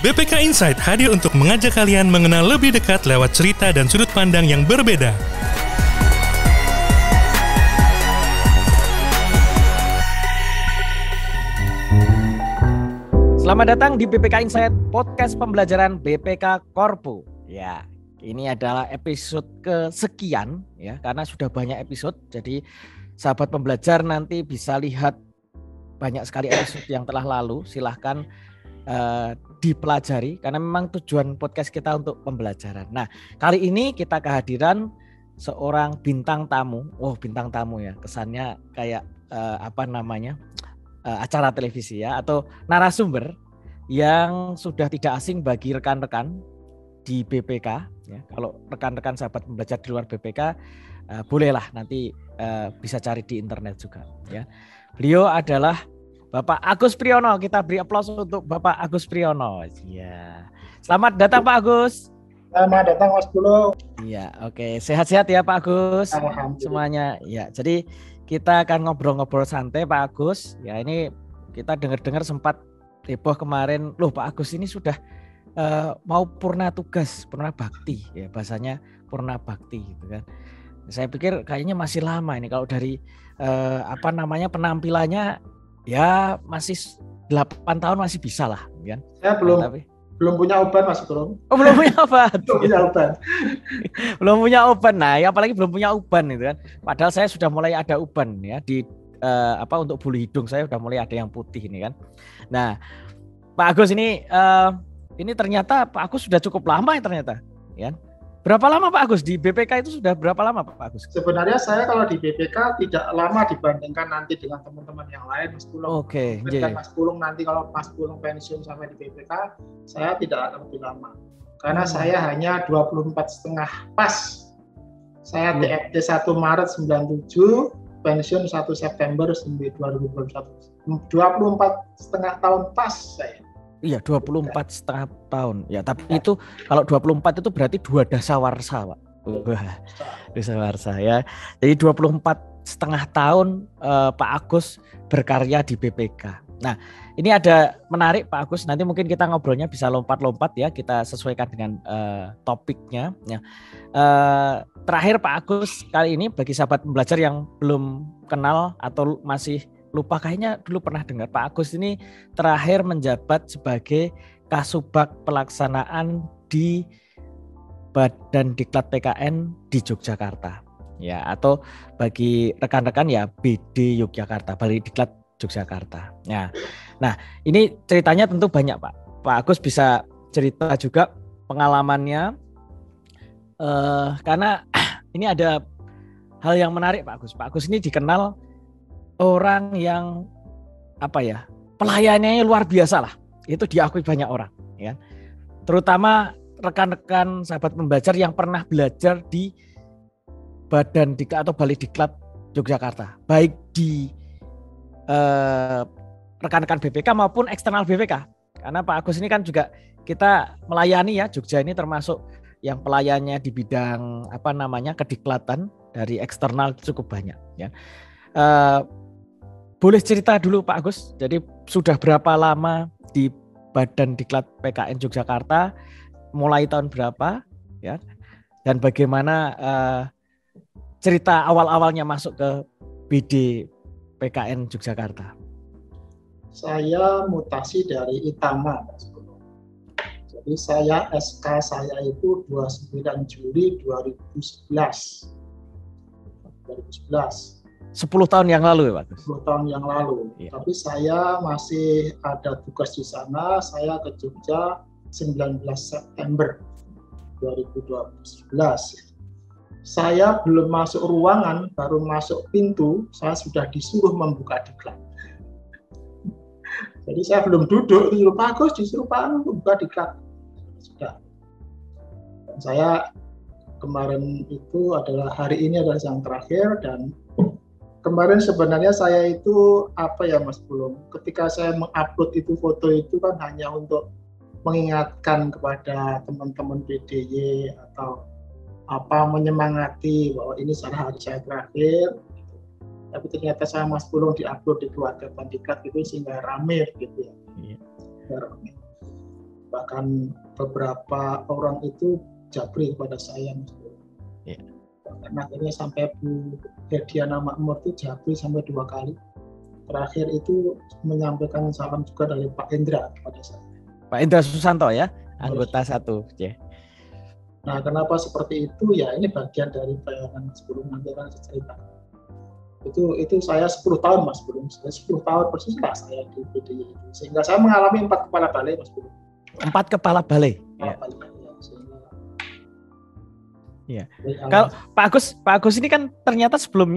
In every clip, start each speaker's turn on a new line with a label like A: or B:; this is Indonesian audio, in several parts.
A: BPK Insight hadir untuk mengajak kalian mengenal lebih dekat lewat cerita dan sudut pandang yang berbeda.
B: Selamat datang di BPK Insight, podcast pembelajaran BPK Korpu. Ya, ini adalah episode kesekian ya, karena sudah banyak episode. Jadi sahabat pembelajar nanti bisa lihat banyak sekali episode yang telah lalu. Silahkan dipelajari karena memang tujuan podcast kita untuk pembelajaran. Nah, kali ini kita kehadiran seorang bintang tamu. Oh, bintang tamu ya. Kesannya kayak acara televisi ya, atau narasumber yang sudah tidak asing bagi rekan-rekan di BPK ya. Kalau rekan-rekan sahabat pembelajar di luar BPK bolehlah nanti bisa cari di internet juga ya. Beliau adalah Bapak Agus Priyono. Kita beri aplaus untuk Bapak Agus Priyono. Ya. Selamat datang Pak Agus.
C: Selamat datang Mas Pulo.
B: Iya, oke. Sehat-sehat ya Pak Agus. Semuanya. Ya, jadi kita akan ngobrol-ngobrol santai Pak Agus. Ya, ini kita dengar-dengar sempat heboh kemarin. Loh Pak Agus ini sudah mau purna tugas, purna bakti ya, bahasanya purna bakti gitu kan. Saya pikir kayaknya masih lama ini kalau dari penampilannya ya masih 8 tahun masih bisa lah kan.
C: Saya belum punya uban Mas Bro.
B: Oh, belum punya uban.
C: Belum punya uban.
B: Belum punya uban. Nah, ya apalagi belum punya uban itu kan. Padahal saya sudah mulai ada uban ya di untuk bulu hidung saya sudah mulai ada yang putih ini kan. Nah, Pak Agus ini ternyata Pak Agus sudah cukup lama ya ternyata, ya. Berapa lama Pak Agus di BPK itu sudah berapa lama Pak Agus?
C: Sebenarnya saya kalau di BPK tidak lama dibandingkan nanti dengan teman-teman yang lain Mas Pulung.
B: Oke.
C: Mas Pulung nanti kalau Mas Pulung pensiun sampai di BPK, saya tidak akan lebih lama. Karena saya hanya 24,5 pas. Saya TFT 1 Maret 97, pensiun 1 September 2021. 24,5 tahun pas saya.
B: Iya, 24,5 tahun. Ya, tapi itu kalau 24 itu berarti 2 dasawarsa, Pak. Wah, dasawarsa ya. Jadi 24,5 tahun Pak Agus berkarya di BPK. Nah, ini ada menarik Pak Agus. Nanti mungkin kita ngobrolnya bisa lompat-lompat ya. Kita sesuaikan dengan topiknya. Ya. Terakhir Pak Agus kali ini bagi sahabat pembelajar yang belum kenal atau masih lupa, kayaknya dulu pernah dengar Pak Agus ini terakhir menjabat sebagai Kasubag Pelaksanaan di Badan Diklat PKN di Yogyakarta. Ya, atau bagi rekan-rekan ya BD Yogyakarta, Balai Diklat Yogyakarta. Ya. Nah, ini ceritanya tentu banyak Pak. Pak Agus bisa cerita juga pengalamannya karena ini ada hal yang menarik Pak Agus. Pak Agus ini dikenal orang yang pelayanannya luar biasa lah. Itu diakui banyak orang ya. Terutama rekan-rekan sahabat pembelajar yang pernah belajar di Badan Diklat atau Balai Diklat Yogyakarta, baik di rekan-rekan BPK maupun eksternal BPK. Karena Pak Agus ini kan juga kita melayani ya, Jogja ini termasuk yang pelayannya di bidang kediklatan dari eksternal cukup banyak ya. Boleh cerita dulu Pak Agus, jadi sudah berapa lama di Badan Diklat PKN Yogyakarta, mulai tahun berapa ya, dan bagaimana cerita awal-awalnya masuk ke BD PKN Yogyakarta?
C: Saya mutasi dari Itama Mas Bro. Jadi saya SK saya itu 29 Juli 2011.
B: 10 tahun yang lalu ya Pak Agus?
C: 10 tahun yang lalu, ya. Tapi saya masih ada tugas di sana. Saya ke Jogja 19 September 2012. Saya belum masuk ruangan, baru masuk pintu, saya sudah disuruh membuka diklat. Jadi saya belum duduk, disuruh Pak Agus, disuruh Pak Anu membuka diklat. Sudah. Dan saya kemarin itu adalah, hari ini adalah yang terakhir, dan kemarin sebenarnya saya itu Mas Bulung, ketika saya mengupload itu foto itu kan hanya untuk mengingatkan kepada teman-teman BDY atau menyemangati bahwa ini adalah hari saya terakhir. Tapi ternyata saya Mas Bulung diupload di keluarga Bandiklat itu sehingga rame gitu ya. Rame. Bahkan beberapa orang itu japri kepada saya, Mas Bro.
B: Iya.
C: Bahkan akhirnya sampai Bu Hediana Makmur itu japri sampai 2 kali. Terakhir itu menyampaikan salam juga dari Pak Indra kepada saya.
B: Pak Indra Susanto ya, anggota 1. Ya.
C: Nah, kenapa seperti itu? Ya ini bagian dari bayangan sebelum nanti akan saya cerita. Itu saya 10 tahun Mas Bro. 10 tahun persis lah saya di PDI itu. Sehingga saya mengalami 4 kepala balai Mas Bro.
B: 4 kepala balai. Ya. Iya. Kalau Pak Agus ini kan ternyata sebelum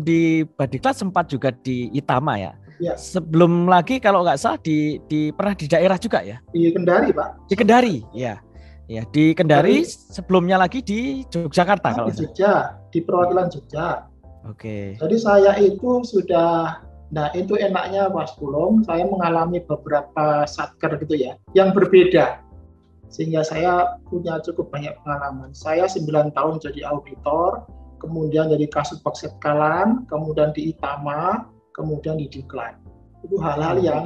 B: di Badiklat sempat juga di Itama ya.
C: Ya.
B: Sebelum lagi kalau nggak salah pernah di daerah juga ya.
C: Di Kendari Pak.
B: Di Kendari, ya. Ya di Kendari, sebelumnya lagi di Yogyakarta kalau
C: di Jogja, di perwakilan Jogja.
B: Oke.
C: Jadi saya itu sudah, nah itu enaknya Mas Pulung, saya mengalami beberapa satker gitu ya, yang berbeda. Sehingga saya punya cukup banyak pengalaman. Saya 9 tahun jadi auditor, kemudian jadi Kasubag Setkalan, kemudian di Itama, kemudian di Diklat. Itu hal-hal yang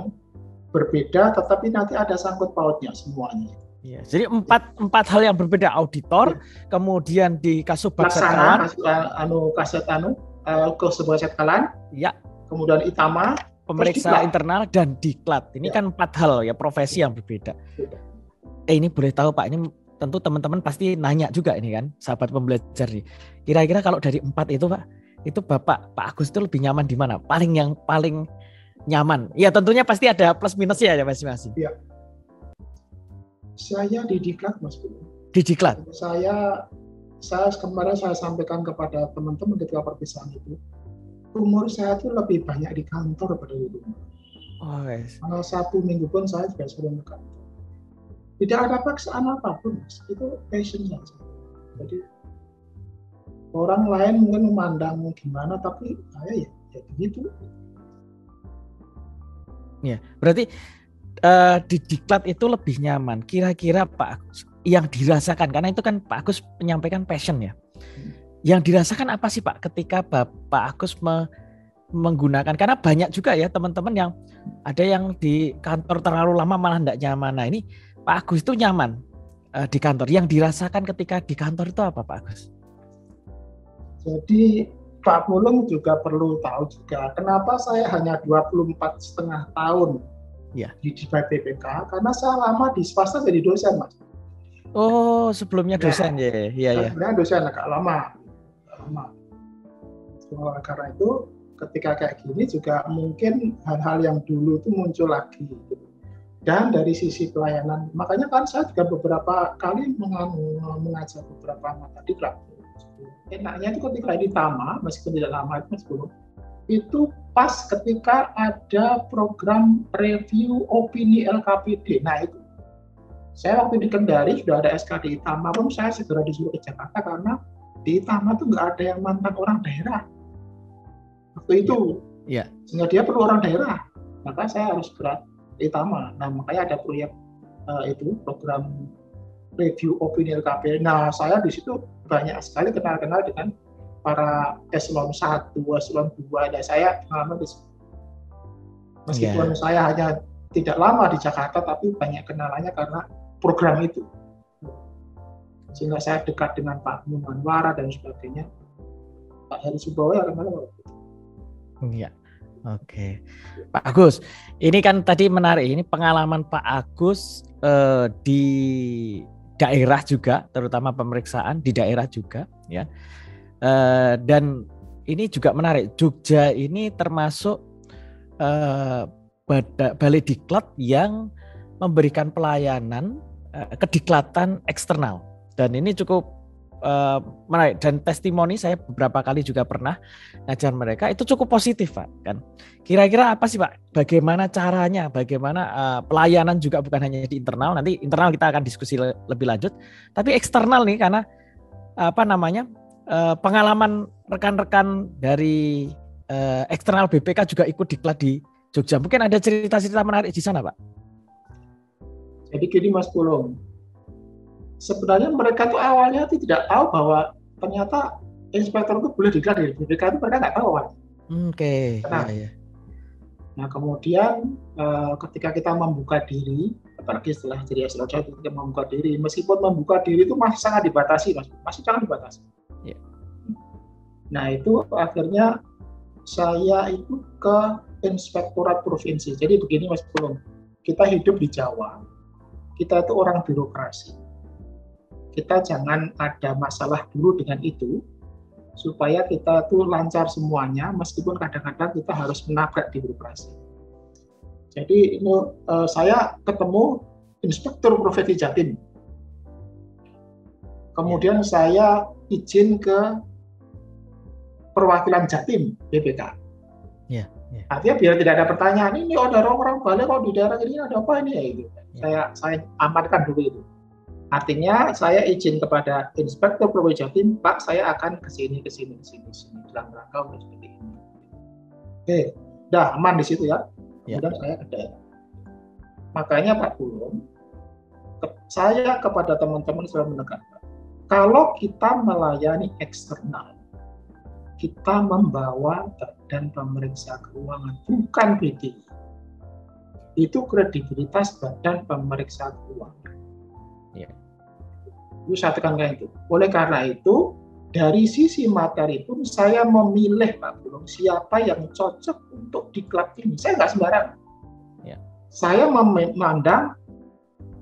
C: berbeda, tetapi nanti ada sangkut pautnya semuanya.
B: Ya, jadi empat hal yang berbeda, auditor, kemudian di Kasubag Setkalan, Kasubag Setkalan, ya, kemudian Itama, pemeriksa internal dan Diklat. Ini kan 4 hal ya, profesi yang berbeda. Ini boleh tahu Pak, ini tentu teman-teman pasti nanya juga ini kan, sahabat pembelajar nih. Kira-kira kalau dari 4 itu Pak, itu Pak Agus itu lebih nyaman di mana? Paling nyaman. Ya tentunya pasti ada plus minusnya ya masing-masing.
C: Iya. Saya di Diklat Mas Bro.
B: Di Diklat.
C: Saya kemarin saya sampaikan kepada teman-teman ketika perpisahan itu, umur saya itu lebih banyak di kantor daripada di rumah.
B: Oh, yes.
C: Karena 1 minggu pun saya juga sering ke kantor. Tidak ada paksaan apapun, Mas. Itu passionnya. Jadi orang lain mungkin memandang gimana, tapi saya ya begitu.
B: Ya, berarti di Diklat itu lebih nyaman. Kira-kira Pak Agus yang dirasakan, karena itu kan Pak Agus menyampaikan passion ya. Yang dirasakan apa sih Pak ketika Pak Agus menggunakan, karena banyak juga ya teman-teman yang ada yang di kantor terlalu lama malah tidak nyaman. Nah ini Pak Agus itu nyaman di kantor. Yang dirasakan ketika di kantor itu apa Pak Agus?
C: Jadi Pak Pulung juga perlu tahu juga kenapa saya hanya 24,5 tahun
B: ya. Di
C: BPK, karena saya lama di swasta jadi dosen Mas.
B: Oh sebelumnya dosen ya.
C: Sebenarnya dosen agak lama. Karena itu ketika kayak gini juga mungkin hal-hal yang dulu itu muncul lagi. Dan dari sisi pelayanan, makanya kan saya juga beberapa kali mengajar beberapa mata diklat. Enaknya itu ketika di Tama, meskipun tidak lama itu pas ketika ada program review opini LKPD. Nah itu, saya waktu di Kendari sudah ada SKD Tama pun saya segera disuruh ke Jakarta karena di Tama tuh nggak ada yang mantan orang daerah. Waktu itu, sehingga dia perlu orang daerah, maka saya harus berat di Tama. Nah makanya ada proyek itu program review opini LKPD. Nah saya di situ banyak sekali kenal-kenal dengan para eselon 1, eselon 2, dan saya pengalaman di situ. Meskipun saya hanya tidak lama di Jakarta, tapi banyak kenalannya karena program itu. Sehingga saya dekat dengan Pak Mumanwara dan sebagainya. Pak Heri Subowo ya kenal.
B: Iya. Oke. Pak Agus, ini kan tadi menarik, ini pengalaman Pak Agus di daerah juga, terutama pemeriksaan di daerah juga ya. Dan ini juga menarik, Jogja ini termasuk balai diklat yang memberikan pelayanan kediklatan eksternal, dan ini cukup menarik, dan testimoni saya beberapa kali juga pernah ngajar mereka itu cukup positif Pak kan. Kira-kira apa sih Pak, bagaimana caranya, bagaimana pelayanan juga bukan hanya di internal, nanti internal kita akan diskusi lebih lanjut, tapi eksternal nih karena pengalaman rekan-rekan dari eksternal BPK juga ikut diklat di Jogja. Mungkin ada cerita-cerita menarik di sana, Pak.
C: Jadi gini Mas Pulung, sebenarnya mereka tuh awalnya tidak tahu bahwa ternyata inspektor itu boleh diklat di BPK, itu mereka nggak tahu Pak.
B: Oke.
C: Nah kemudian ketika kita membuka diri apalagi setelah jadi eselon 1 ketika membuka diri, meskipun membuka diri itu masih sangat dibatasi, masih sangat dibatasi.
B: Ya.
C: Nah itu akhirnya saya itu ke Inspektorat Provinsi. Jadi begini Mas Pulung, kita hidup di Jawa, kita itu orang birokrasi. Kita jangan ada masalah dulu dengan itu, supaya kita tuh lancar semuanya, meskipun kadang-kadang kita harus menabrak di birokrasi. Jadi ini saya ketemu Inspektur Provinsi Jatim. Kemudian saya izin ke perwakilan Jatim BPK.
B: Ya.
C: Artinya biar tidak ada pertanyaan, ini ada orang-orang Bali kok di daerah ini ada apa ini ya itu. Saya amankan dulu itu. Artinya saya izin kepada Inspektur Provinsi Jatim, Pak saya akan ke sini dalam rangka untuk seperti ini. Oke, udah aman di situ ya. Kemudian saya ke daerah. Makanya Pak Pulung, saya kepada teman-teman selalu menekankan, kalau kita melayani eksternal, kita membawa badan pemeriksa keuangan, bukan BDI. Itu kredibilitas badan pemeriksa keuangan.
B: Ya.
C: Itu saya tekankan itu. Oleh karena itu, dari sisi materi pun saya memilih Pak Pulung siapa yang cocok untuk di klub ini. Saya nggak sembarangan.
B: Ya.
C: Saya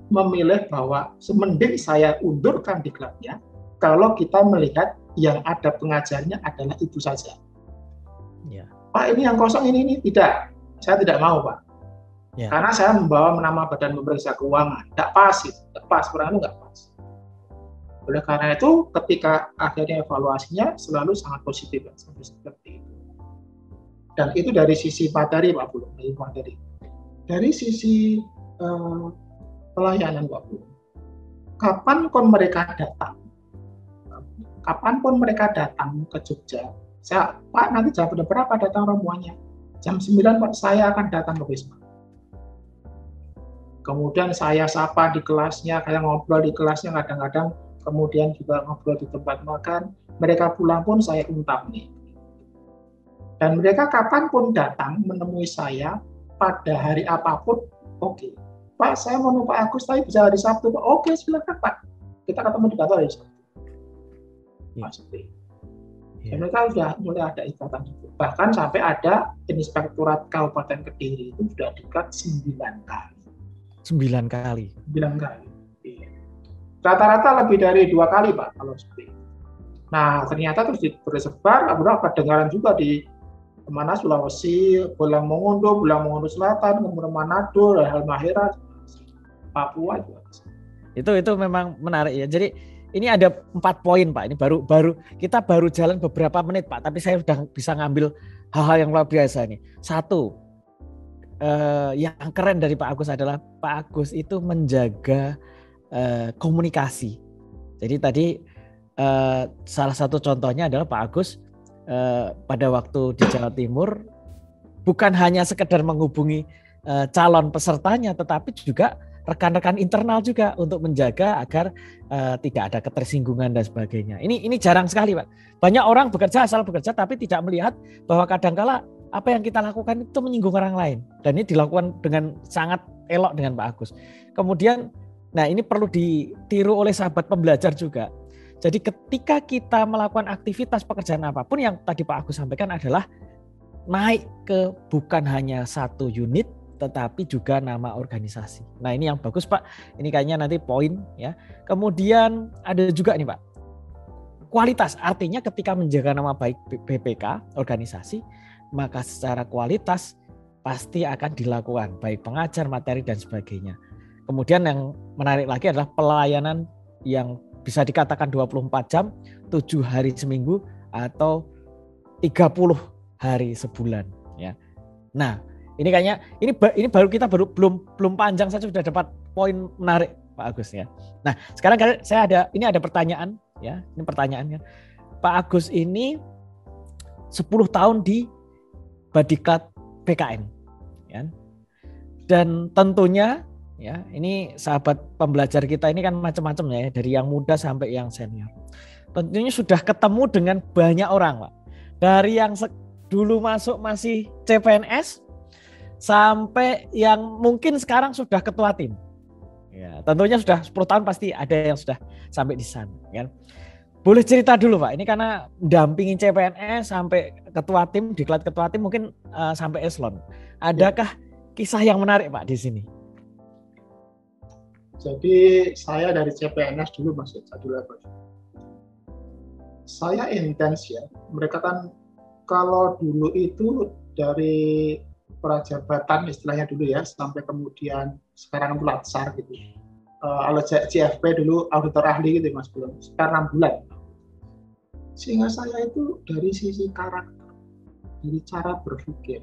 C: memilih bahwa semending saya undurkan di klubnya kalau kita melihat yang ada pengajarnya adalah itu saja.
B: Ya.
C: Pak ini yang kosong ini tidak. Saya tidak mau Pak. Ya. Karena saya membawa nama badan pemeriksa keuangan. Tidak pas itu. Tidak pas. Kurang nggak pas. Oleh karena itu ketika akhirnya evaluasinya selalu sangat positif. Seperti itu. Dan itu dari sisi materi Pak Pulung. Dari sisi pelayanan Pak Pulung. Kapanpun mereka datang ke Jogja, Pak nanti jam berapa datang rombongannya? Jam 9 Pak, saya akan datang ke Wisma. Kemudian saya sapa di kelasnya, saya ngobrol di kelasnya kadang-kadang, kemudian juga ngobrol di tempat makan. Mereka pulang pun saya ungkap nih. Dan mereka kapanpun datang menemui saya pada hari apapun, oke. Pak, saya mau Pak Agus, tapi bisa hari Sabtu. Oke, silakan Pak. Kita ketemu di kantor hari Sabtu. Dan mereka sudah mulai ada ikatan itu. Bahkan sampai ada Inspektorat Kabupaten Kediri itu sudah diikat 9 kali. 9 kali. Iya. Rata-rata lebih dari 2 kali Pak kalau seperti itu. Nah ternyata terus tersebar, kedengaran juga di mana Sulawesi, Bolang Mongondo Selatan, kemudian Manado, Halmahera, Papua juga.
B: Itu memang menarik ya. Jadi ini ada 4 poin Pak. Ini kita baru jalan beberapa menit Pak, tapi saya sudah bisa ngambil hal-hal yang luar biasa nih. 1, yang keren dari Pak Agus adalah Pak Agus itu menjaga komunikasi. Jadi tadi salah satu contohnya adalah Pak Agus pada waktu di Jawa Timur bukan hanya sekedar menghubungi calon pesertanya, tetapi juga rekan-rekan internal juga untuk menjaga agar tidak ada ketersinggungan dan sebagainya. Ini jarang sekali Pak. Banyak orang asal bekerja tapi tidak melihat bahwa kadangkala apa yang kita lakukan itu menyinggung orang lain. Dan ini dilakukan dengan sangat elok dengan Pak Agus. Kemudian, nah ini perlu ditiru oleh sahabat pembelajar juga. Jadi ketika kita melakukan aktivitas pekerjaan apapun yang tadi Pak Agus sampaikan adalah naik ke bukan hanya satu unit, tetapi juga nama organisasi. Nah ini yang bagus Pak, ini kayaknya nanti poin ya. Kemudian ada juga nih Pak, kualitas, artinya ketika menjaga nama baik BPK, organisasi, maka secara kualitas pasti akan dilakukan, baik pengajar, materi dan sebagainya. Kemudian yang menarik lagi adalah pelayanan yang bisa dikatakan 24 jam, 7 hari seminggu atau 30 hari sebulan ya. Nah, ini kayaknya ini baru kita belum panjang saja sudah dapat poin menarik Pak Agus ya. Nah, sekarang saya ada pertanyaan ya. Ini pertanyaannya. Pak Agus ini 10 tahun di Badiklat PKN ya. Dan tentunya ya, ini sahabat pembelajar kita ini kan macam-macam ya, dari yang muda sampai yang senior. Tentunya sudah ketemu dengan banyak orang, Pak. Dari yang dulu masuk masih CPNS sampai yang mungkin sekarang sudah ketua tim. Ya, tentunya sudah 10 tahun pasti ada yang sudah sampai di sana, kan? Boleh cerita dulu Pak, ini karena dampingin CPNS sampai ketua tim, diklat ketua tim mungkin sampai eselon. Adakah kisah yang menarik Pak di sini?
C: Jadi saya dari CPNS dulu masuk 1 level. Saya intens ya. Mereka kan kalau dulu itu dari prajabatan istilahnya dulu ya, sampai kemudian sekarang latsar gitu. Kalau CFP dulu auditor ahli gitu Mas Bro, sekarang 6 bulan. Sehingga saya itu dari sisi karakter, dari cara berpikir,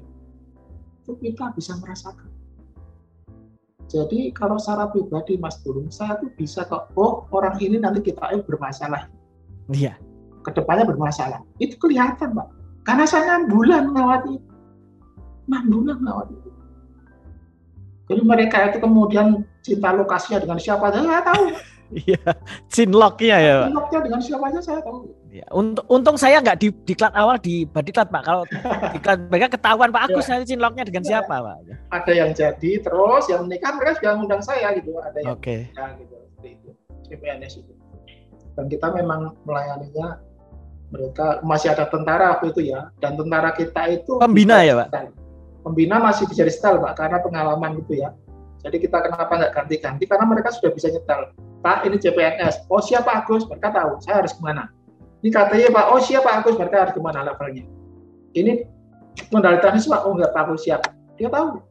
C: itu kita bisa merasakan. Jadi kalau secara pribadi Mas Bro, saya tuh bisa kok, oh orang ini nanti kita bermasalah.
B: Iya.
C: Kedepannya bermasalah. Itu kelihatan Pak. Karena saya 6 bulan melewati 6 bulan melewati itu. Jadi mereka itu kemudian cinta lokasinya dengan siapa aja saya tahu.
B: Iya, cinloknya ya Pak.
C: Cinloknya dengan siapa aja saya tahu.
B: Ya, untung saya nggak di diklat awal di badiklat Pak. Kalau diklat mereka ketahuan Pak Agus nanti cinloknya dengan siapa Pak.
C: Ada yang jadi terus yang menikah mereka sudah mengundang saya gitu. Ada yang menikah gitu seperti itu. CPNS itu. Dan kita memang melayaninya mereka masih ada tentara waktu itu ya. Dan tentara kita itu
B: pembina ya Pak.
C: Pembina masih bisa di-setel Pak karena pengalaman gitu ya. Jadi kita kenapa nggak ganti-ganti karena mereka sudah bisa nyetel. Pak ini CPNS. Oh siapa Agus? Mereka tahu saya harus kemana. Ini katanya Pak. Oh siapa Agus? Mereka harus kemana levelnya. Ini modalitasnya Pak. Oh enggak Pak Agus siap. Dia tahu.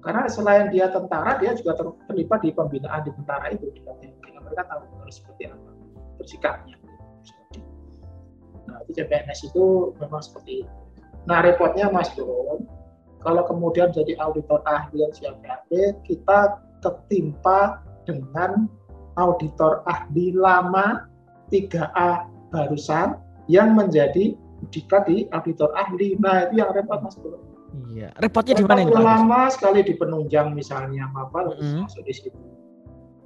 C: Karena selain dia tentara, dia juga terlibat di pembinaan di tentara itu. Karena mereka tahu harus seperti apa bersikapnya. Nah itu CPNS itu memang seperti itu. Nah repotnya Mas Bro, kalau kemudian jadi auditor ahli yang CPAP, kita ketimpa dengan auditor ahli lama 3A barusan yang menjadi diklat di auditor ahli. Nah itu yang repot Mas Bro.
B: Iya, repotnya di mana ini Pak?
C: Lama sekali di penunjang misalnya apa masuk di situ.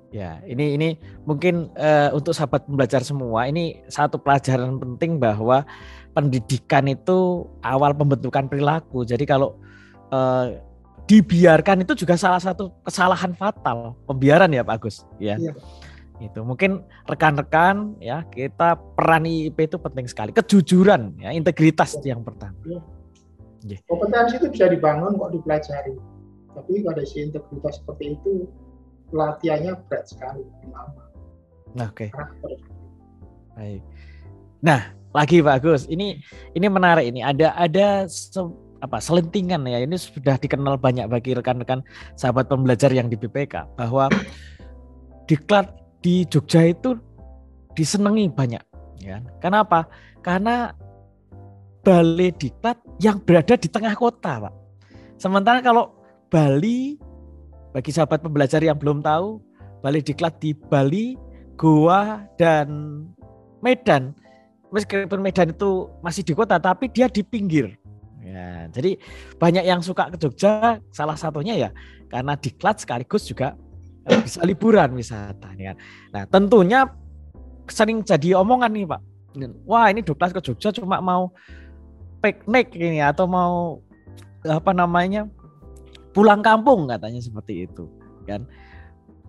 B: Ya, ini mungkin untuk sahabat pembelajar semua, ini satu pelajaran penting bahwa pendidikan itu awal pembentukan perilaku. Jadi kalau dibiarkan itu juga salah satu kesalahan fatal, pembiaran ya Pak Agus ya. Iya. Itu mungkin rekan-rekan ya, kita peran IIP itu penting sekali, kejujuran ya, integritas yang pertama.
C: Iya. Kompetensi itu bisa dibangun kok dipelajari. Tapi kalau si integritas seperti itu pelatihannya berat sekali, lama.
B: Oke. Baik. Nah, lagi Pak Agus, ini menarik ini. Ada selentingan ya. Ini sudah dikenal banyak bagi rekan-rekan sahabat pembelajar yang di BPK bahwa diklat di Jogja itu disenangi banyak, ya. Kenapa? Karena balai diklat yang berada di tengah kota, Pak. Sementara kalau Bali, bagi sahabat pembelajar yang belum tahu, balai diklat di Bali, Goa, dan Medan. Meskipun Medan itu masih di kota, tapi dia di pinggir. Ya, jadi banyak yang suka ke Jogja, salah satunya ya karena diklat sekaligus juga bisa liburan wisata. Ya. Nah tentunya sering jadi omongan nih Pak. Wah ini diklat ke Jogja cuma mau piknik ini atau mau pulang kampung katanya seperti itu kan.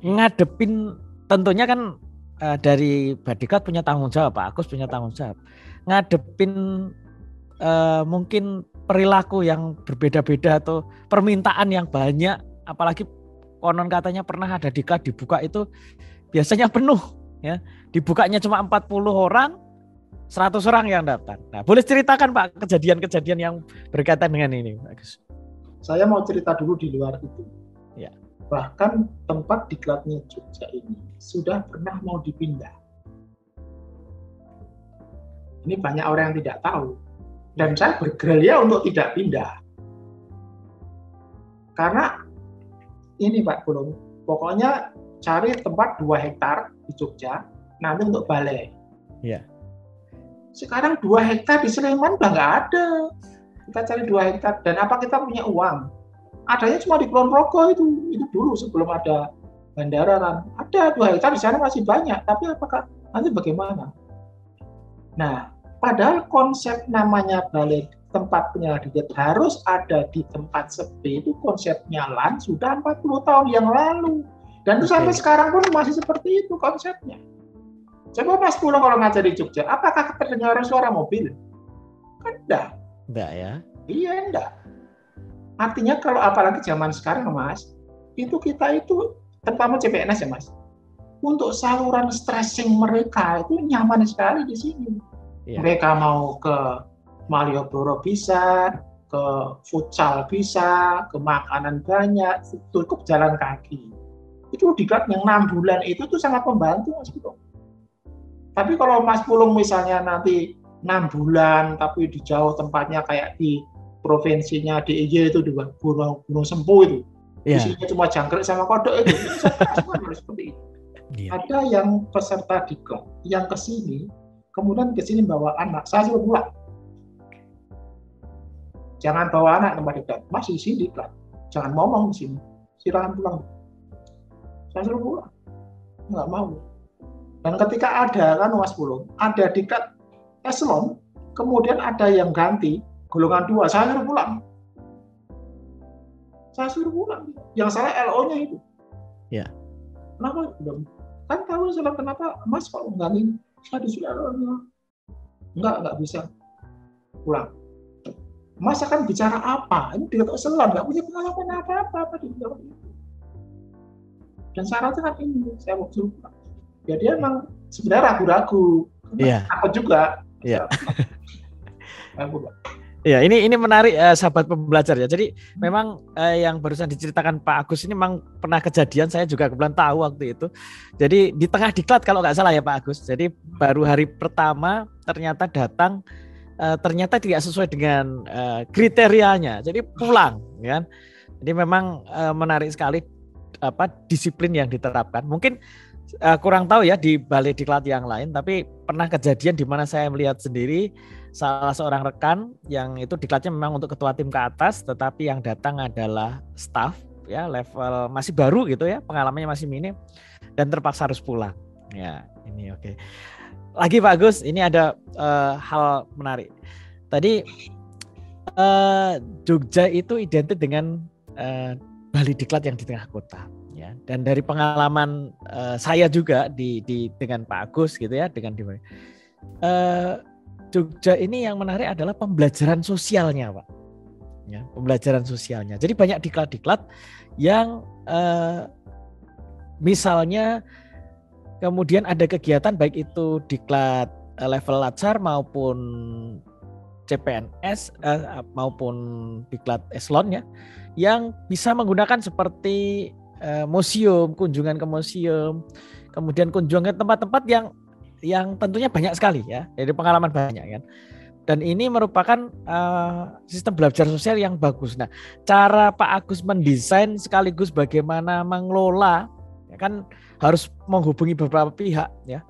B: Ngadepin tentunya kan dari Badiklat punya tanggung jawab, Pak Agus punya tanggung jawab. Ngadepin mungkin perilaku yang berbeda-beda atau permintaan yang banyak, apalagi konon katanya pernah ada diklat dibuka itu biasanya penuh ya. Dibukanya cuma 40 orang, 100 orang yang daftar. Nah, boleh ceritakan Pak kejadian-kejadian yang berkaitan dengan ini, Pak Agus?
C: Saya mau cerita dulu di luar itu.
B: Ya.
C: Bahkan tempat diklatnya Jogja ini sudah pernah mau dipindah. Ini banyak orang yang tidak tahu. Dan saya bergerilya untuk tidak pindah. Karena ini Pak Gulung, pokoknya cari tempat 2 hektar di Jogja, nanti untuk balai.
B: Ya.
C: Sekarang 2 hektar di Sleman udah nggak ada. Kita cari 2 hektar. Dan apa kita punya uang? Adanya cuma di Kulon Progo itu dulu sebelum ada bandara kan. Ada 2 hektar di sana masih banyak. Tapi apakah nanti bagaimana? Nah, padahal konsep namanya balai tempat penyelenggaraan harus ada di tempat sepi itu konsepnya LAN sudah 40 tahun yang lalu. Dan itu sampai sekarang pun masih seperti itu konsepnya. Coba Mas Pulo kalau ngajar di Jogja, apakah terdengar suara mobil? Kan enggak.
B: Enggak ya?
C: Iya enggak. Artinya kalau apalagi zaman sekarang Mas, itu kita itu, terutama CPNS ya Mas, untuk saluran stressing mereka itu nyaman sekali di sini. Yeah. Mereka mau ke Malioboro bisa, ke futsal bisa, ke makanan banyak, cukup jalan kaki. Itu diklat yang 6 bulan itu tuh sangat membantu Mas Pulung. Tapi kalau Mas Pulung misalnya nanti 6 bulan tapi di jauh tempatnya kayak di provinsinya DIY itu di Gunung Sempu itu, isinya cuma jangkrik sama kodok itu seperti itu. Ada yang peserta diklat yang kesini, kemudian kesini bawa anak, saya suruh pulang. Jangan bawa anak tempat diklat, Mas di sini diklat, jangan ngomong di sini, silakan pulang. Saya suruh pulang, nggak mau. Dan ketika ada kan Mas Pulung, ada diklat eselon, kemudian ada yang ganti golongan 2, saya suruh pulang. Saya suruh pulang. Yang salah LO-nya itu. Ya. Kenapa? Kan tahu salah kenapa Mas kok ngganti saya disuruh LO-nya. Enggak bisa. Pulang. Mas akan bicara apa? Ini diklat eselon, nggak punya pengalaman apa-apa di bidang itu. Dan syaratnya kan ini, saya mau suruh pulang. Ya dia emang sebenarnya ragu-ragu. Takut juga. Iya.
B: Ya, ini menarik sahabat pembelajar ya. Jadi memang yang barusan diceritakan Pak Agus ini memang pernah kejadian, saya juga kebetulan tahu waktu itu. Jadi di tengah diklat kalau nggak salah ya Pak Agus. Jadi baru hari pertama ternyata datang, ternyata tidak sesuai dengan kriterianya. Jadi pulang, kan? Jadi memang menarik sekali disiplin yang diterapkan. Mungkin kurang tahu ya di balik diklat yang lain, tapi pernah kejadian di mana saya melihat sendiri salah seorang rekan yang itu diklatnya memang untuk ketua tim ke atas, tetapi yang datang adalah staff ya, level masih baru gitu ya, pengalamannya masih minim dan terpaksa harus pulang. Ya, ini oke. Lagi Pak Agus, ini ada hal menarik. Tadi Jogja itu identik dengan Bali diklat yang di tengah kota. Ya, dan dari pengalaman saya juga dengan Pak Agus gitu ya, dengan Jogja ini yang menarik adalah pembelajaran sosialnya, Pak. Ya, pembelajaran sosialnya. Jadi banyak diklat-diklat yang misalnya kemudian ada kegiatan baik itu diklat level latsar maupun CPNS maupun diklat eselon ya, yang bisa menggunakan seperti museum, kunjungan ke museum, kemudian kunjungan ke tempat-tempat yang tentunya banyak sekali ya, dari pengalaman banyak kan. Dan ini merupakan sistem belajar sosial yang bagus. Nah, cara Pak Agus mendesain sekaligus bagaimana mengelola, ya kan harus menghubungi beberapa pihak ya.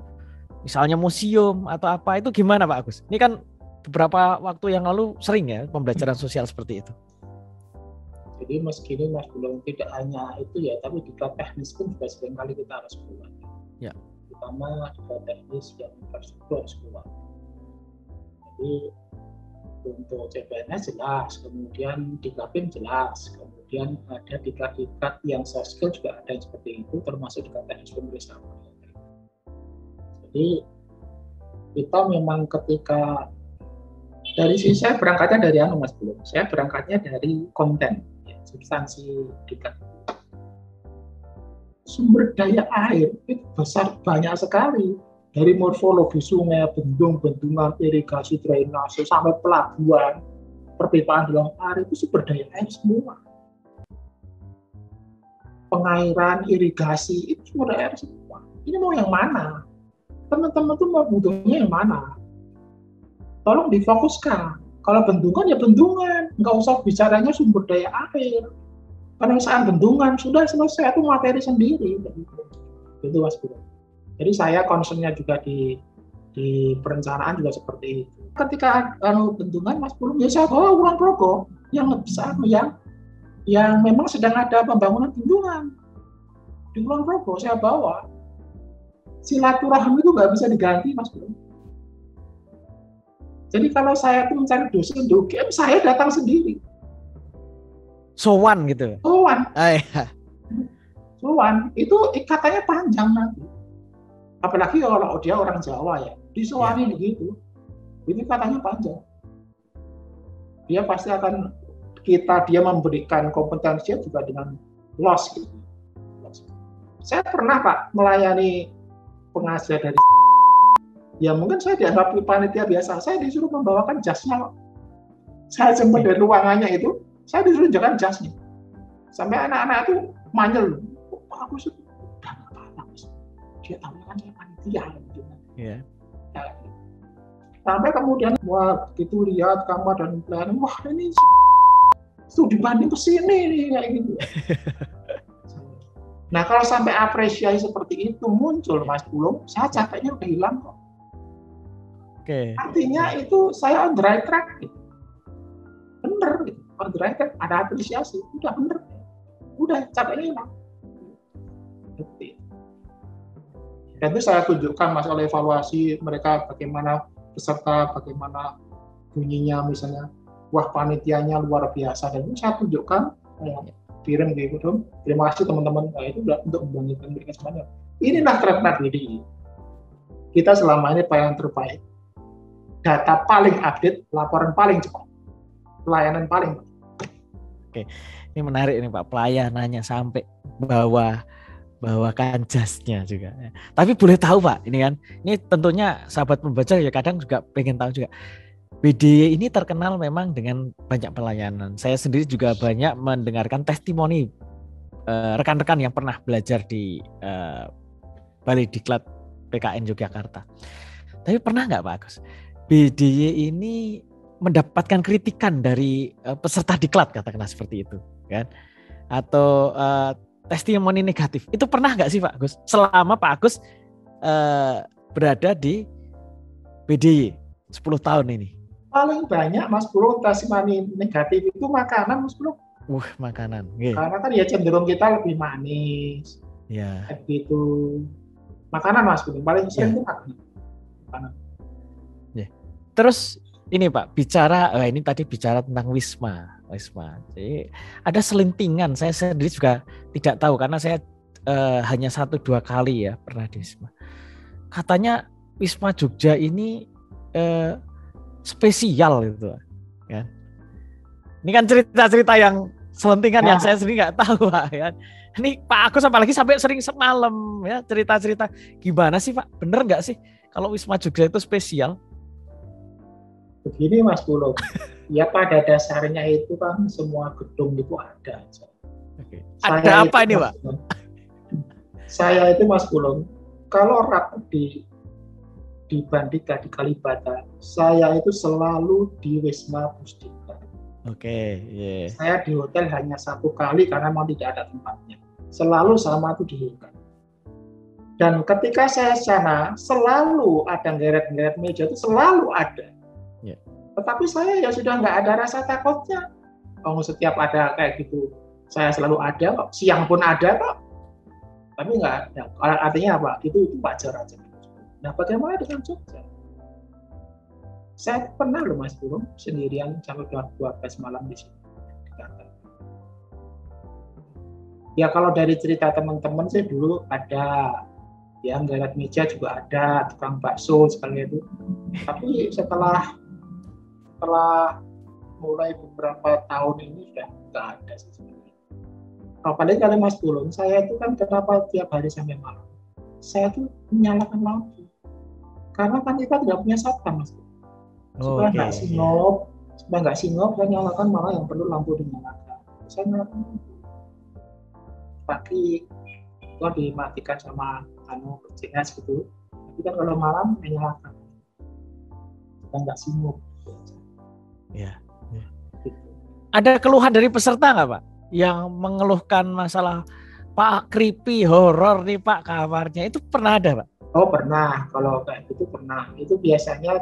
B: Misalnya museum atau apa, itu gimana Pak Agus? Ini kan beberapa waktu yang lalu sering ya pembelajaran sosial seperti itu.
C: Jadi meski ini Mas belum tidak hanya itu ya, tapi di teknis pun juga seringkali kita harus buat. Ya. Terutama di teknis yang infrastruktur harus kuat. Jadi untuk CPNS jelas, kemudian di Kapim jelas, kemudian ada diklat-diklat yang soft skill juga ada yang seperti itu, termasuk di teknis pemeriksaan. Jadi kita memang ketika dari sisi saya berangkatnya dari Mas belum, saya berangkatnya dari konten, ya, substansi diklat. Sumber daya air itu besar, banyak sekali, dari morfologi sungai, bendung-bendungan, irigasi, drainase, sampai pelabuhan, perpipaan dalam air, itu sumber daya air semua. Pengairan, irigasi, itu sumber daya air semua. Ini mau yang mana? Teman-teman tuh mau butuhnya yang mana? Tolong difokuskan. Kalau bendungan ya bendungan, nggak usah bicaranya sumber daya air. Penataan bendungan sudah selesai, itu materi sendiri. Itu Mas Bro. Jadi saya concernnya juga di perencanaan juga seperti itu. Ketika bendungan Mas Bro, ya saya bawa Kulon Progo yang bisa yang memang sedang ada pembangunan bendungan di Kulon Progo, saya bawa. Silaturahmi itu nggak bisa diganti Mas Bro. Jadi kalau saya tuh mencari dosen di UGM, saya datang sendiri.
B: Sowan gitu.
C: Sowan. sowan itu ikatannya panjang nanti. Apalagi kalau dia orang Jawa ya, disowani begitu, ini katanya panjang. Dia pasti akan dia memberikan kompetensi juga dengan loss gitu. Saya pernah Pak melayani pengajar dari ya mungkin saya dianggap panitia biasa, saya disuruh membawakan jasnya. Saya sempat dari ruangannya itu, saya disuruh jalan jasnya. Sampai anak-anak itu manyel, Pak Agus itu udah nggak apa-apa, dia tahu kan saya panitia gitu.
B: Yeah.
C: Sampai kemudian wah itu lihat kamar dan pelayanan, wah ini tuh dibanding kesini nih kayak gitu. Nah kalau sampai apresiasi seperti itu muncul Mas Pulung, saya capeknya udah hilang kok.
B: Oke.
C: Artinya itu saya on the right track gitu. Bener gitu. On the right track, ada apresiasi, udah bener. Udah capeknya hilang. Dan itu saya tunjukkan masalah evaluasi mereka bagaimana peserta, bagaimana bunyinya misalnya, wah panitianya luar biasa, dan itu saya tunjukkan, kirim ke itu, terima kasih teman-teman, itu untuk membangkitkan mereka semuanya. Inilah tren BDI. Kita selama ini pelayanan terbaik, data paling update, laporan paling cepat, pelayanan paling baik.
B: Oke, ini menarik ini Pak, pelayanannya sampai bawakan jasnya juga. Tapi boleh tahu Pak, ini tentunya sahabat membaca ya kadang juga pengen tahu juga. BDI ini terkenal memang dengan banyak pelayanan. Saya sendiri juga banyak mendengarkan testimoni rekan-rekan yang pernah belajar di Balai Diklat PKN Yogyakarta. Tapi pernah nggak Pak Agus, BDI ini mendapatkan kritikan dari peserta diklat katakanlah seperti itu, kan? Atau testimoni negatif, itu pernah nggak sih Pak Agus selama Pak Agus berada di BDI 10 tahun ini?
C: Paling banyak Mas Pulung testimoni negatif itu makanan Mas Pulung.
B: Makanan.
C: Karena kan ya cenderung kita lebih manis.
B: Ya.
C: Gitu. Makanan Mas Pulung paling sering itu makanan.
B: Ya. Terus ini Pak ini tadi bicara tentang Wisma. Jadi ada selentingan, saya sendiri juga tidak tahu karena saya hanya 1-2 kali ya pernah di Wisma. Katanya Wisma Jogja ini spesial gitu kan. Ini kan cerita-cerita yang selentingan yang saya sendiri nggak tahu Pak ya. Ini Pak Agus apalagi sampai sering semalam ya cerita-cerita gimana sih Pak? Bener nggak sih kalau Wisma Jogja itu spesial?
C: Begini Mas Pulung, ya pada dasarnya itu kan semua gedung itu ada.
B: Oke. Ada apa ini Pak?
C: Saya itu Mas Pulung, kalau rapat di Bandika, di Kalibata, saya itu selalu di Wisma Pusdika.
B: Oke.
C: Saya di hotel hanya 1 kali karena memang tidak ada tempatnya. Selalu sama itu di hotel. Dan ketika saya sana, selalu ada geret-geret meja itu selalu ada. Tetapi saya ya sudah nggak ada rasa takutnya. Setiap ada kayak gitu, saya selalu ada kok. Siang pun ada kok. Tapi nggak ada. Artinya apa? Itu wajar aja. Nah, bagaimana dengan Jogja? Saya pernah loh Mas Pulung sendirian sampai 12 malam di sini. Ya kalau dari cerita teman-teman sih dulu ada, ya geret meja juga ada, tukang bakso sekali itu. Tapi setelah mulai beberapa tahun ini sudah nggak ada sih sebenarnya. Apalagi kalau Mas Pulung, saya itu kan kenapa tiap hari sampai malam? Saya tuh menyalakan lampu. Karena kan kita tidak punya satpam Mas Pulung. Supaya nggak sinop, saya nyalakan malah yang perlu lampu dinyalakan. Saya nyalakan lampu. Pagi itu dimatikan sama CNS gitu. Tapi kan kalau malam menyalakan. Supaya nggak sinop.
B: Ya. Ada keluhan dari peserta nggak Pak? Yang mengeluhkan masalah Pak creepy, horor nih Pak kamarnya, itu pernah ada Pak?
C: Oh pernah, kalau kayak gitu pernah. Itu biasanya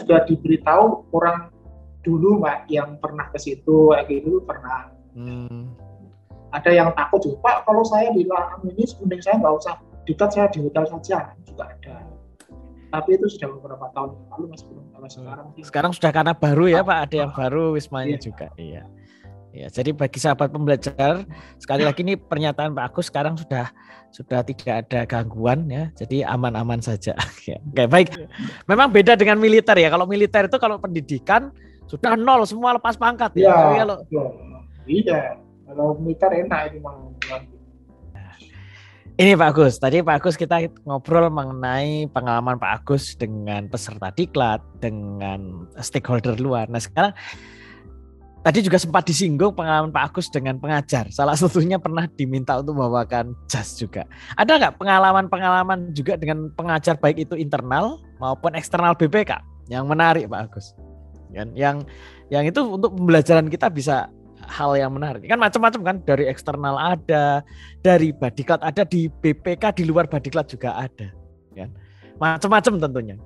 C: juga diberitahu orang dulu Pak yang pernah ke situ kayak gitu pernah. Ada yang takut juga Pak, kalau saya bilang ini sebenarnya saya nggak usah dekat, saya di hotel saja juga ada. Tapi itu sudah beberapa tahun lalu Mas Pulung. Kalau sekarang
B: sudah karena baru ya Pak, ada yang baru wismanya juga. Iya. Ya, jadi bagi sahabat pembelajar, sekali lagi ini pernyataan Pak Agus sekarang sudah tidak ada gangguan ya, jadi aman-aman saja. Ya, oke, baik. Memang beda dengan militer ya. Kalau militer itu kalau pendidikan sudah nol, semua lepas pangkat ya. Tapi kalau
C: kalau militer enak itu mah.
B: ini Pak Agus, tadi Pak Agus kita ngobrol mengenai pengalaman Pak Agus dengan peserta diklat, dengan stakeholder luar. Nah sekarang tadi juga sempat disinggung pengalaman Pak Agus dengan pengajar. Salah satunya pernah diminta untuk membawakan jas juga. Ada nggak pengalaman juga dengan pengajar baik itu internal maupun eksternal BPK yang menarik Pak Agus? Yang itu untuk pembelajaran kita bisa hal yang menarik. Kan macam-macam kan, dari eksternal ada, dari Badiklat ada, di BPK di luar Badiklat juga ada. Kan? Macam-macam tentunya.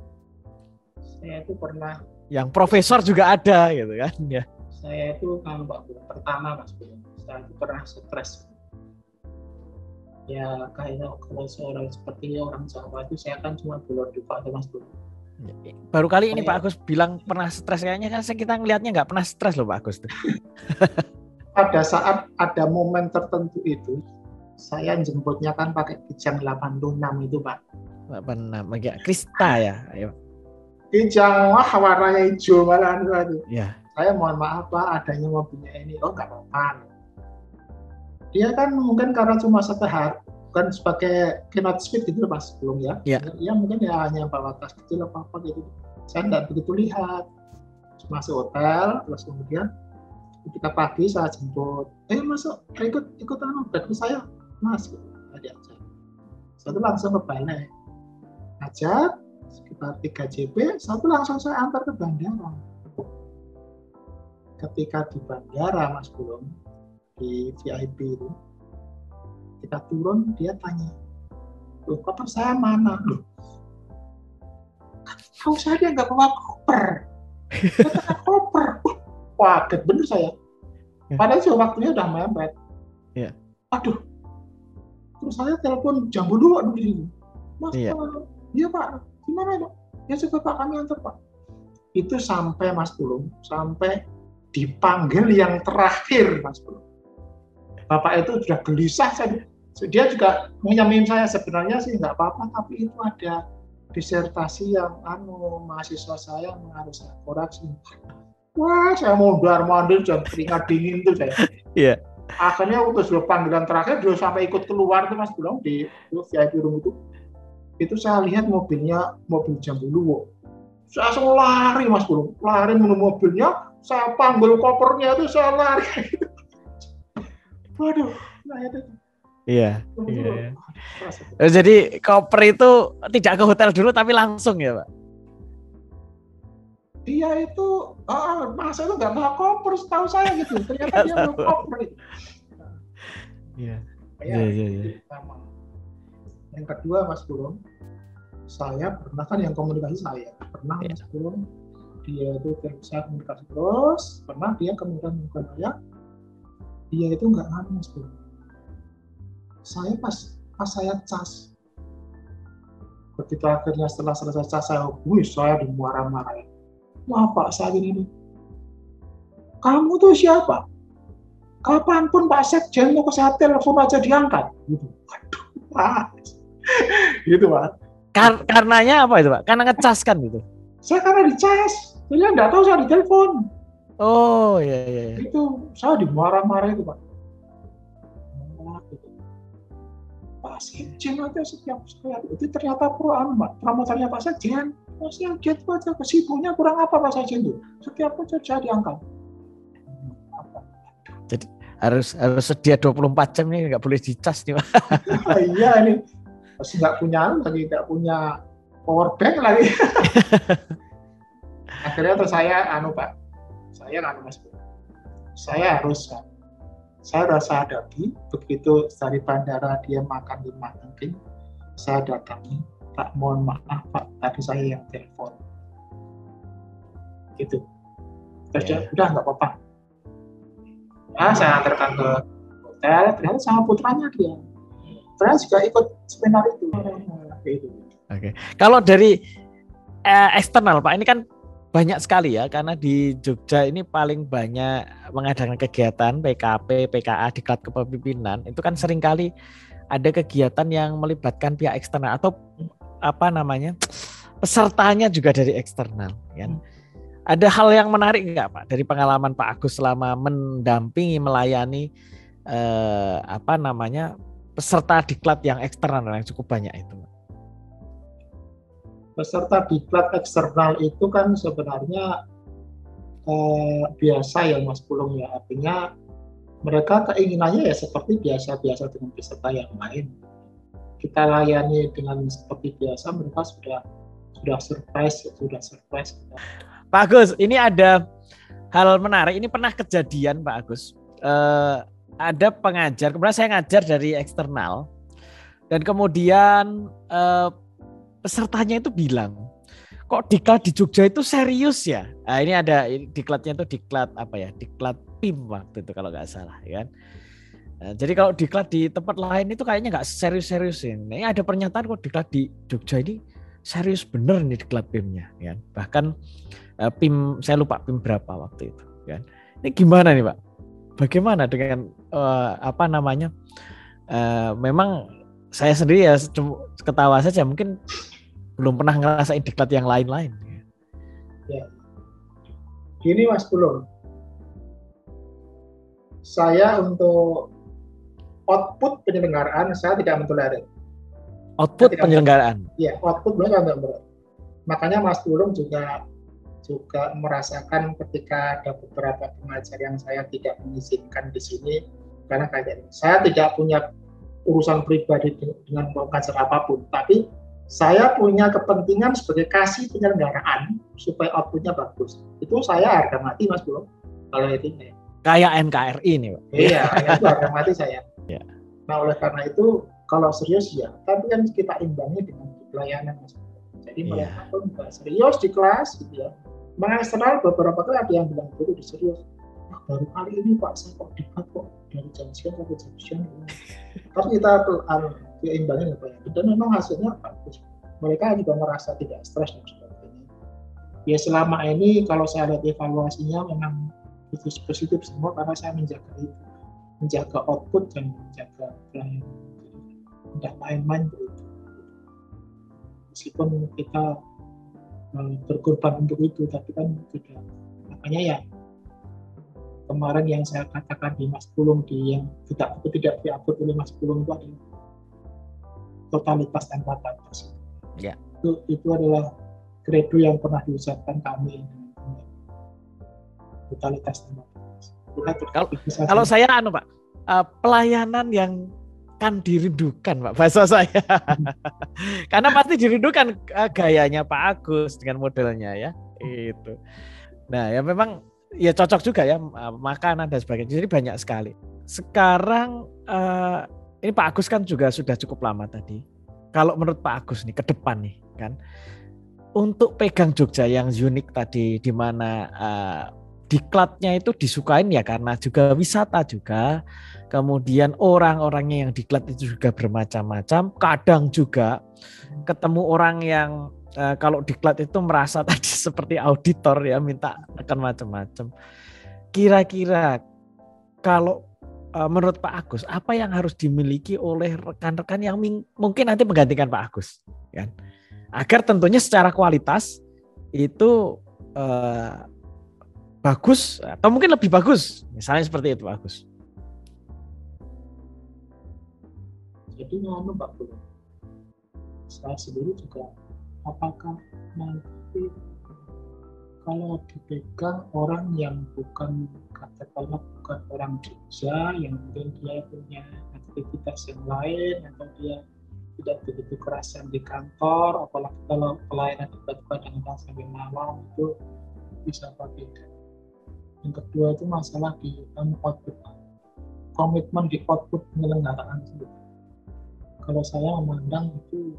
C: Saya itu pernah.
B: Yang profesor juga ada gitu kan ya.
C: Saya itu kalau pertama Mas Bro, saya itu pernah stres. Ya kayaknya kalau seorang seperti orang Jawa itu saya kan cuma belum duka atau Mas Bro.
B: Baru kali ini Pak Agus bilang pernah stres, kayaknya kan kita ngelihatnya nggak pernah stres loh Pak Agus.
C: Pada saat ada momen tertentu itu, saya jemputnya kan pakai Kijang 86 itu Pak.
B: 86, ya Krista ya. Ayo.
C: Kijang warnanya hijau malah itu.
B: Ya.
C: Saya mohon maaf Pak, adanya mobilnya ini. Oh nggak apa-apa. Dia kan mungkin karena cuma setahap, bukan sebagai keynote speed gitu Pak sebelum ya. Ya mungkin ya hanya bawa tas kecil apa gitu. Saya nggak begitu lihat. Masuk hotel, terus kemudian ketika pagi saya jemput. Masuk, ikut berarti saya masuk. Diajak. Saya tuh langsung ke balai. Ajak sekitar 3 JP, satu langsung saya antar ke bandara. Ketika di bandara Mas Bulung, di VIP itu, kita turun, dia tanya, loh koper saya mana? Loh, tahu saya dia nggak bawa koper. Kata koper. Wah, kaget bener saya. Padahal sih waktunya udah mepet.
B: Ya.
C: Aduh. Terus saya telepon Jambu dulu di sini. Mas, iya Pak, gimana Pak? Ya coba Pak, kami antar Pak. Itu sampai Mas Bulung, sampai dipanggil yang terakhir Mas Bro. Bapak itu sudah gelisah, dia juga menyamin saya sebenarnya sih nggak apa-apa, tapi itu ada disertasi yang mahasiswa saya harus saya koreksi. Wah, saya mondar mandir dan keringat dingin tuh saya.
B: Iya.
C: Akhirnya waktu sudah panggilan terakhir dia sampai ikut keluar tuh Mas Bro di VIP room itu. Itu saya lihat mobilnya mobil Jambu Luwo. Saya langsung lari Mas Bro, lari menuju mobilnya. Saya panggil kopernya itu saya lari. Waduh, nah itu.
B: Iya. Jadi koper itu tidak ke hotel dulu tapi langsung ya Pak?
C: Dia itu, masa itu nggak bawa koper setahu saya gitu. Ternyata dia bawa koper.
B: Iya.
C: Yang kedua Mas Bulung, saya pernah kan yang komunikasi saya. Pernah Mas Bulung, dia itu saya komunikasi terus, pernah dia kemudian saya, dia itu nggak ngaruh Mas Bro. Saya pas saya cas, begitu akhirnya setelah selesai cas saya dimarah-marahin. Wah Pak, saya ini, kamu tuh siapa? Kapanpun Pak Sekjen mau ke saya telepon aja diangkat. Gitu. Waduh Pak, gitu Pak.
B: Karenanya apa itu Pak? Karena ngecas kan gitu? Saya
C: karena dicas. Dia nggak tahu saya ditelepon.
B: Oh iya.
C: Itu saya dimarah-marah itu Pak. Pak Sekjen aja setiap saya itu ternyata promotornya Pak Sekjen. Pak Sekjen itu aja kesibukannya kurang apa Pak Sekjen itu. Setiap aja diangkat.
B: Jadi harus sedia 24 jam nih, nggak boleh dicas nih Pak.
C: Iya ini masih nggak punya power bank lagi. Akhirnya terus saya Pak, Mas, saya harus hadapi. Begitu dari bandara dia makan di Manengking, saya datangi, Pak mohon maaf Pak, tadi saya yang telepon gitu. Terus udah nggak apa-apa. Saya antarkan ke hotel, ternyata sama putranya dia. Ternyata juga ikut seminar itu.
B: Oke. Kalau dari eksternal Pak, ini kan banyak sekali ya, karena di Jogja ini paling banyak mengadakan kegiatan PKP, PKA, Diklat Kepemimpinan. Itu kan seringkali ada kegiatan yang melibatkan pihak eksternal atau apa namanya, pesertanya juga dari eksternal. Kan? Ada hal yang menarik nggak Pak dari pengalaman Pak Agus selama mendampingi, melayani apa namanya peserta diklat yang eksternal yang cukup banyak itu?
C: Peserta diklat eksternal itu kan sebenarnya biasa ya Mas Pulung ya, artinya mereka keinginannya ya seperti biasa-biasa dengan peserta yang lain. Kita layani dengan seperti biasa, mereka sudah surprise.
B: Pak Agus, ini ada hal menarik. Ini pernah kejadian Pak Agus. Ada pengajar, kemudian saya ngajar dari eksternal, dan kemudian pesertanya itu bilang, kok diklat di Jogja itu serius ya? Nah, ini ada diklatnya itu diklat apa ya? Diklat PIM waktu itu kalau nggak salah, ya kan? Nah, jadi kalau diklat di tempat lain itu kayaknya nggak serius-serius ini. Ada pernyataan kok diklat di Jogja ini serius bener nih diklat PIM-nya, ya. Bahkan PIM saya lupa PIM berapa waktu itu, kan? Ini gimana nih Pak? Bagaimana dengan apa namanya? Memang saya sendiri ya ketawa saja, mungkin belum pernah ngerasain diklat yang lain-lain.
C: Ya. Gini Mas Pulung, saya untuk output penyelenggaraan saya tidak mentolerir.
B: Output penyelenggaraan?
C: Iya, output belum mentolerir. Makanya Mas Pulung juga merasakan ketika ada beberapa pengajar yang saya tidak mengizinkan di sini karena kayak saya tidak punya urusan pribadi dengan pengajar apapun, tapi saya punya kepentingan sebagai kasih penyelenggaraan supaya outputnya bagus. Itu saya harga mati Mas Pulung. Kalau itu
B: kayak NKRI nih Pak.
C: Iya, itu harga mati saya.
B: Ya.
C: Nah oleh karena itu kalau serius ya, tapi kan kita imbangi dengan pelayanan Mas Pulung. Jadi mereka pun nggak serius di kelas gitu ya. Mengeksternal beberapa kali ada yang bilang itu serius. Nah, baru kali ini Pak saya kok diklat kok dari jam sekian sampai jam sekian. Tapi kita imbangi apa ya? Dan memang hasilnya bagus. Mereka juga merasa tidak stres dan sebagainya. Ya selama ini kalau saya lihat evaluasinya memang positif semua karena saya menjaga output dan menjaga pelayanan. Tidak main-main begitu. Meskipun kita berkorban untuk itu, tapi kan tidak. Makanya ya kemarin yang saya katakan di Mas Pulung yang tidak diupload oleh Mas Pulung itu adalah totalitas tanpa batas.
B: Ya.
C: Itu adalah kredo yang pernah diucapkan kami, totalitas tanpa batas.
B: Kalau saya Pak, pelayanan yang kan dirindukan Pak, bahasa saya. Karena pasti dirindukan gayanya Pak Agus dengan modelnya ya itu. Nah ya memang ya cocok juga ya makanan dan sebagainya. Jadi banyak sekali. Sekarang ini Pak Agus kan juga sudah cukup lama tadi. Kalau menurut Pak Agus nih ke depan nih kan, untuk pegang Jogja yang unik tadi, di mana diklatnya itu disukain ya karena juga wisata juga. Kemudian orang-orangnya yang diklat itu juga bermacam-macam. Kadang juga ketemu orang yang kalau diklat itu merasa tadi seperti auditor ya, minta akan macam-macam. Kira-kira kalau menurut Pak Agus, apa yang harus dimiliki oleh rekan-rekan yang mungkin nanti menggantikan Pak Agus, kan? Agar tentunya secara kualitas itu bagus atau mungkin lebih bagus, misalnya seperti itu Pak Agus.
C: Jadi Pak Pulung, saya sendiri juga apakah nanti kalau dipegang orang yang bukan katakanlah bukan orang Jogja, yang mungkin dia punya aktivitas yang lain atau dia tidak begitu kerasan di kantor, apalagi kalau pelayanan tiba-tiba dengan sampai malam itu bisa berbeda. Yang kedua itu masalah di output, komitmen di output penyelenggaraan itu. Kalau saya memandang itu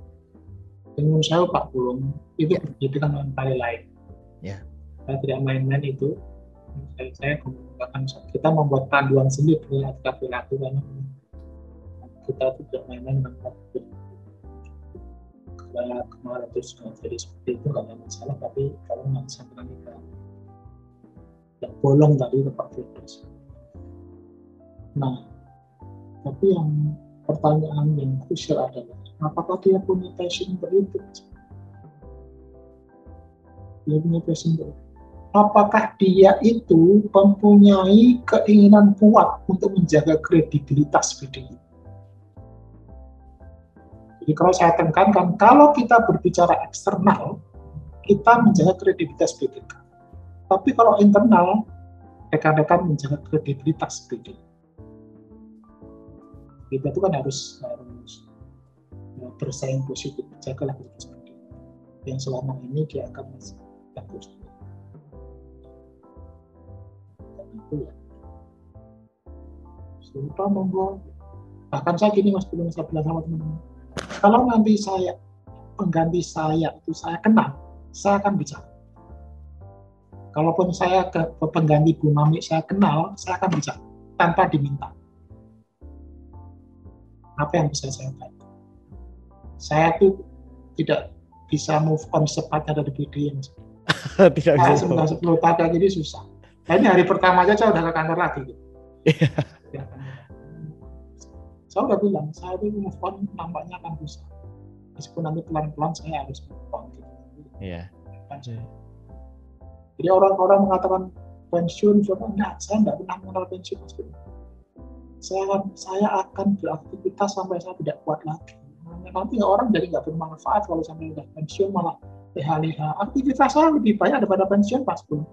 C: dengan saya Pak Pulung itu berbeda dengan kali lain.
B: Ya.
C: Saya tidak main-main itu. Saya bahkan kita membuat panduan sendiri dengan etika perilaku karena kita tidak main-main dengan Pak Pulung. Saya kemarin terus jadi seperti itu nggak ada masalah, tapi kalau nanti sampai ke yang bolong tadi ke Pak Firdaus. Nah, tapi yang pertanyaan yang krusial adalah apakah dia punya passion untuk itu? Dia punya passion untuk itu. Apakah dia itu mempunyai keinginan kuat untuk menjaga kredibilitas BDI? Jadi kalau saya tekankan, kalau kita berbicara eksternal, kita menjaga kredibilitas BPK. Tapi kalau internal, rekan-rekan menjaga kredibilitas BDI. Kita itu kan harus bersaing positif, jagalah kredibilitas BDI. Yang selama ini dia akan masih bagus. Itu ya. Sudah monggo. Bahkan saya gini Mas, belum saya bilang sama teman-teman. Kalau nanti saya pengganti saya itu saya kenal, saya akan bicara. Kalaupun saya ke pengganti Bu Mami saya kenal, saya akan bicara tanpa diminta. Apa yang bisa saya bantu? Saya tuh tidak bisa move on secepatnya dari BDI Mas.
B: Tidak bisa.
C: 10 tahun jadi susah. Nah, ini hari pertama aja saya udah ke kantor lagi. Gitu. Ya, saya udah bilang, saya itu move on nampaknya akan susah. Meskipun nanti pelan-pelan saya harus move on. Gitu.
B: Iya.
C: Jadi orang-orang mengatakan pensiun, enggak, saya enggak pernah mengenal pensiun. Saya akan beraktivitas sampai saya tidak kuat lagi. Nanti orang jadi nggak bermanfaat kalau sampai udah pensiun malah leha-leha. Aktivitas saya lebih banyak daripada pensiun Mas Bun.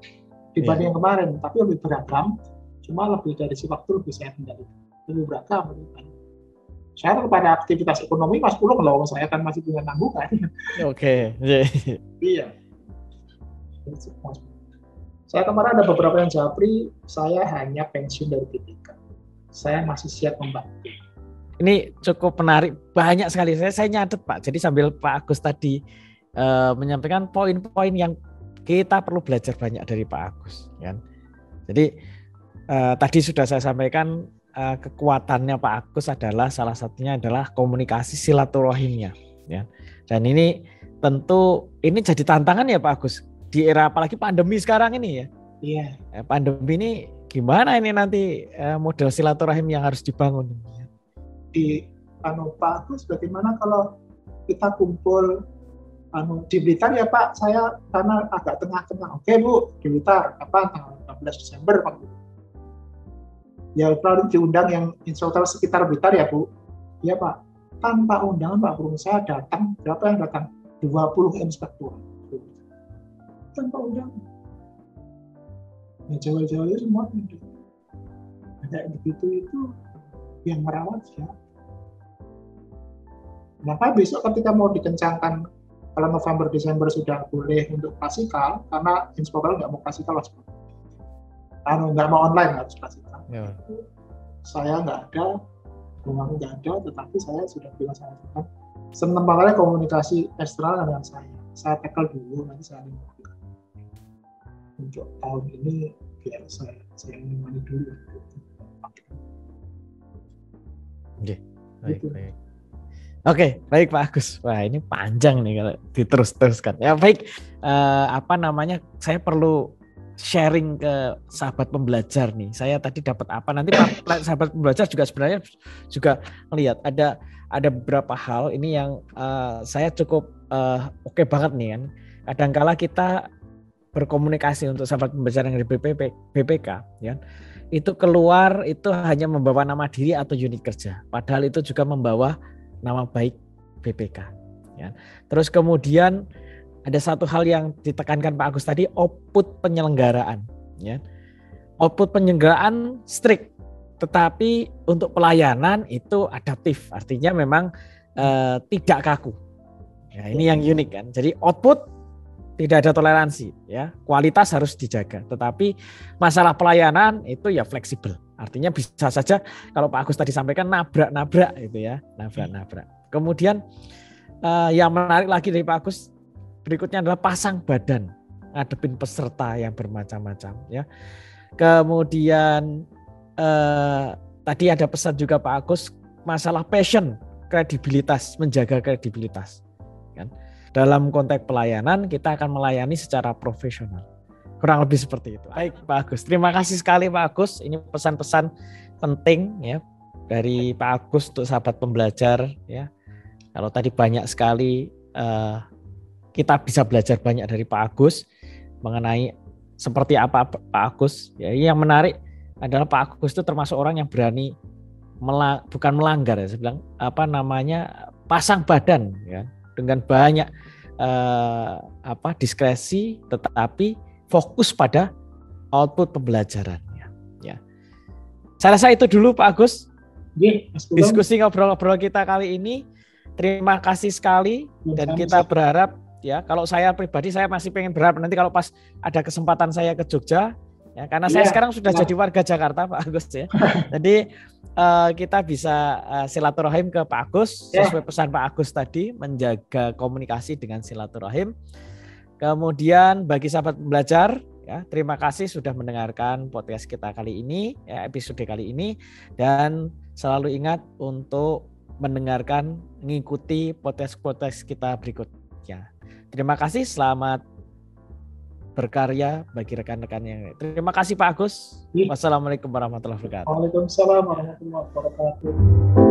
C: Dibanding yang kemarin, tapi lebih beragam. Cuma lebih dari si waktu lebih saya kendalikan. Lebih beragam, lebih banyak. Saya kepada aktivitas ekonomi Mas Pulung loh, saya kan masih punya tanggungan.
B: Oke.
C: Iya. Saya kemarin ada beberapa yang japri, saya hanya pensiun dari BPK. Saya masih siap membantu.
B: Ini cukup menarik, banyak sekali. Saya nyatet Pak. Jadi sambil Pak Agus tadi menyampaikan poin-poin yang kita perlu belajar banyak dari Pak Agus. Kan? Jadi tadi sudah saya sampaikan kekuatannya Pak Agus adalah salah satunya adalah komunikasi silaturahimnya. Ya. Dan ini tentu ini jadi tantangan ya Pak Agus di era apalagi pandemi sekarang ini ya.
C: Iya.
B: Pandemi ini gimana ini nanti model silaturahim yang harus dibangun?
C: Di Pak Agus, bagaimana kalau kita kumpul di Blitar ya Pak? Saya karena agak tengah-tengah. Oke Bu, di Blitar tanggal 16 Desember Pak. Ya lalu diundang yang instruktur sekitar Blitar ya Bu. Iya Pak. Tanpa undangan Pak Bung, saya datang, berapa yang datang? 20 inspektur. Tanpa undangan. Ya Jawa-Jawa semua kayak begitu itu yang merawat ya. Maka besok ketika mau dikencangkan kalau November Desember sudah boleh untuk klasikal, karena inspektor nggak mau klasikal nggak mau online harus klasikal. Ya. Saya nggak ada, uang nggak ada, tetapi saya sudah bilang sama teman sementara komunikasi eksternal dengan saya tackle dulu, nanti saya lihat untuk tahun ini biar saya menemani dulu.
B: Oke, baik Pak Agus. Wah ini panjang nih kalau diterus-teruskan. Ya baik, saya perlu sharing ke sahabat pembelajar nih. Saya tadi dapat apa? Nanti sahabat pembelajar juga sebenarnya juga melihat ada beberapa hal ini yang saya cukup oke banget nih kan. Kadangkala kita berkomunikasi untuk sahabat pembelajar yang dari BPK, ya. Itu keluar itu hanya membawa nama diri atau unit kerja. Padahal itu juga membawa nama baik BPK. Ya. Terus kemudian ada satu hal yang ditekankan Pak Agus tadi, output penyelenggaraan. Ya. Output penyelenggaraan strict, tetapi untuk pelayanan itu adaptif. Artinya memang tidak kaku. Ya, ini yang unik kan. Jadi output tidak ada toleransi, ya. Kualitas harus dijaga. Tetapi masalah pelayanan itu ya fleksibel. Artinya bisa saja kalau Pak Agus tadi sampaikan nabrak itu ya, nabrak. Kemudian yang menarik lagi dari Pak Agus berikutnya adalah pasang badan, ngadepin peserta yang bermacam-macam ya. Kemudian tadi ada pesan juga Pak Agus masalah passion, kredibilitas, menjaga kredibilitas. kan. Dalam konteks pelayanan kita akan melayani secara profesional. Kurang lebih seperti itu. Baik Pak Agus, terima kasih sekali Pak Agus. Ini pesan-pesan penting ya dari Pak Agus untuk sahabat pembelajar ya. Kalau tadi banyak sekali kita bisa belajar banyak dari Pak Agus mengenai seperti apa Pak Agus. Ya, yang menarik adalah Pak Agus itu termasuk orang yang berani bukan melanggar ya, saya bilang pasang badan ya dengan banyak diskresi, tetapi fokus pada output pembelajarannya. Ya. Saya rasa itu dulu Pak Agus. Diskusi ngobrol-ngobrol kita kali ini. Terima kasih sekali dan kita berharap ya, kalau saya pribadi saya masih pengen berharap nanti kalau pas ada kesempatan saya ke Jogja ya, karena saya sekarang sudah jadi warga Jakarta Pak Agus ya. Jadi kita bisa silaturahim ke Pak Agus sesuai pesan Pak Agus tadi, menjaga komunikasi dengan silaturahim. Kemudian bagi sahabat pembelajar ya, terima kasih sudah mendengarkan podcast kita kali ini ya, episode kali ini, dan selalu ingat untuk mendengarkan, mengikuti podcast kita berikutnya. Terima kasih, selamat berkarya bagi rekan-rekan yang lain. Terima kasih Pak Agus. Wassalamualaikum warahmatullahi wabarakatuh.
C: Waalaikumsalam warahmatullahi wabarakatuh.